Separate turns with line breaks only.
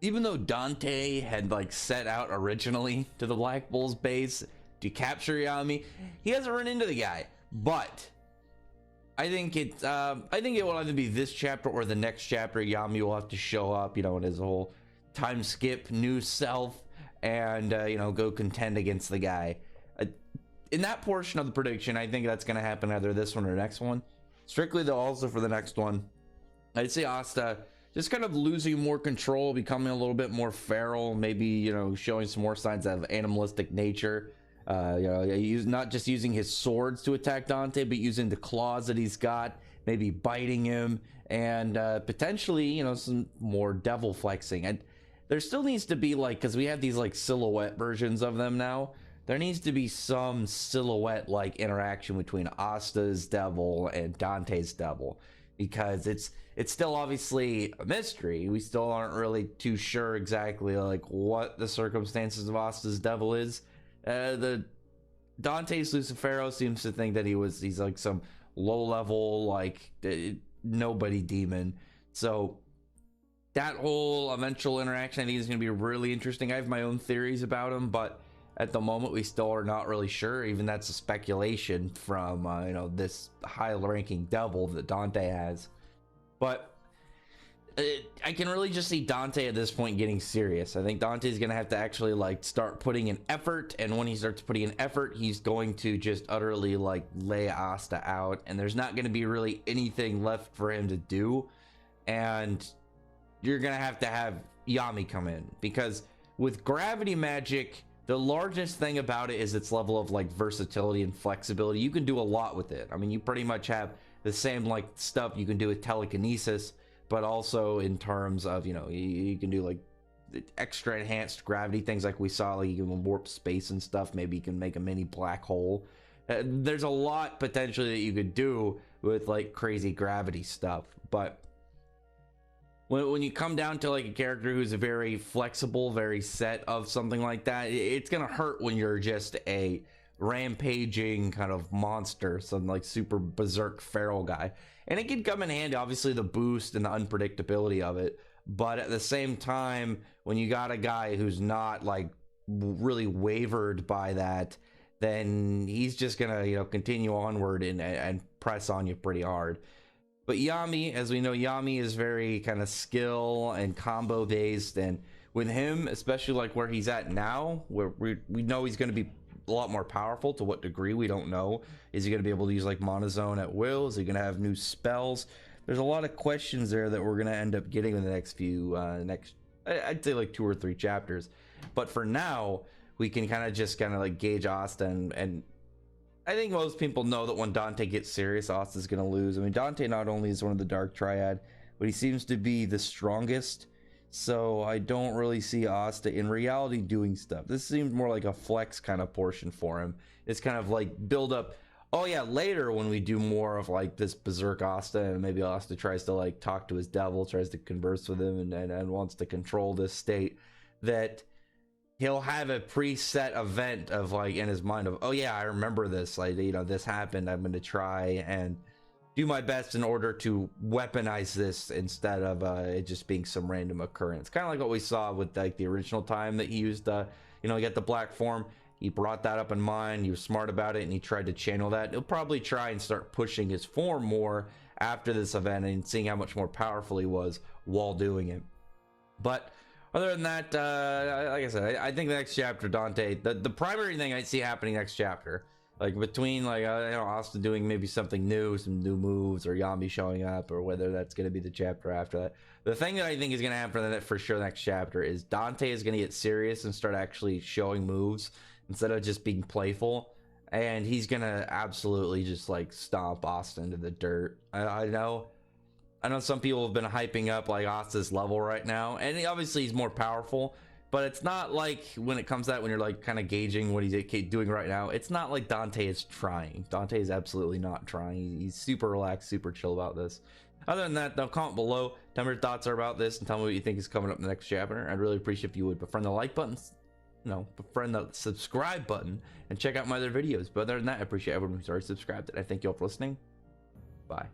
even though Dante had like set out originally to the Black Bull's base to capture Yami, he hasn't run into the guy. But I think it will either be this chapter or the next chapter. Yami will have to show up, you know, in his whole time skip, new self, and you know, go contend against the guy. In that portion of the prediction, I think that's going to happen either this one or next one. Strictly though, also for the next one, I'd say Asta just kind of losing more control, becoming a little bit more feral, maybe, you know, showing some more signs of animalistic nature. You know, not just using his swords to attack Dante, but using the claws that he's got, maybe biting him, and potentially, you know, some more devil flexing. And there still needs to be, like, because we have these like silhouette versions of them now, there needs to be some silhouette like interaction between Asta's devil and Dante's devil, because it's still obviously a mystery. We still aren't really too sure exactly like what the circumstances of Asta's devil is. The Dante's Lucifero seems to think that he's like some low level like nobody demon. So that whole eventual interaction I think is going to be really interesting. I have my own theories about him, but at the moment we still are not really sure. Even that's a speculation from you know, this high ranking devil that Dante has. But I can really just see Dante at this point getting serious. I think Dante's gonna have to actually like start putting in effort, and when he starts putting in effort, he's going to just utterly like lay Asta out, and there's not gonna be really anything left for him to do. And you're gonna have to have Yami come in, because with gravity magic, the largest thing about it is its level of like versatility and flexibility. You can do a lot with it. I mean, you pretty much have the same like stuff you can do with telekinesis, but also in terms of, you know, you can do like extra enhanced gravity things like we saw, like you can warp space and stuff. Maybe you can make a mini black hole. There's a lot potentially that you could do with like crazy gravity stuff. But when you come down to like a character who's very flexible, very set of something like that, it's gonna hurt when you're just a rampaging kind of monster, some like super berserk feral guy. And it can come in handy, obviously, the boost and the unpredictability of it. But at the same time, when you got a guy who's not like really wavered by that, then he's just gonna, you know, continue onward and press on you pretty hard. But Yami, as we know, Yami is very kind of skill and combo based, and with him, especially like where he's at now, where we know he's going to be a lot more powerful. To what degree, we don't know. Is he going to be able to use like monozone at will? Is he going to have new spells? There's a lot of questions there that we're going to end up getting in the next few I'd say like 2 or 3 chapters. But for now, we can kind of like gauge Asta, and I think most people know that when Dante gets serious, Asta's going to lose. I mean, Dante not only is one of the Dark Triad, but he seems to be the strongest. So I don't really see Asta in reality doing stuff. This seems more like a flex kind of portion for him. It's kind of like build up. Oh yeah, later when we do more of like this berserk Asta, and maybe Asta tries to like talk to his devil, tries to converse with him, and wants to control this state, that he'll have a preset event of like in his mind of, oh yeah, I remember this, like, you know, this happened, I'm going to try and do my best in order to weaponize this instead of it just being some random occurrence. Kind of like what we saw with like the original time that he used you know, he got the black form. He brought that up in mind, he was smart about it, and he tried to channel that. He'll probably try and start pushing his form more after this event and seeing how much more powerful he was while doing it. But other than that, like I said, I think the next chapter, Dante, the primary thing I see happening next chapter, like between like you know, Asta doing maybe something new, some new moves, or Yami showing up, or whether that's going to be the chapter after that. The thing that I think is going to happen for sure next chapter is Dante is going to get serious and start actually showing moves instead of just being playful, and he's going to absolutely just like stomp Asta into the dirt. I know some people have been hyping up like Asta's level right now, and obviously he's more powerful, but it's not like when it comes to that, when you're like kind of gauging what he's doing right now, it's not like Dante is trying. Dante is absolutely not trying. He's super relaxed, super chill about this. Other than that, though, comment below, tell me your thoughts are about this, and tell me what you think is coming up in the next chapter. I'd really appreciate if you would befriend the like button, you know, befriend the subscribe button, and check out my other videos. But other than that, I appreciate everyone who's already subscribed, and I thank you all for listening. Bye.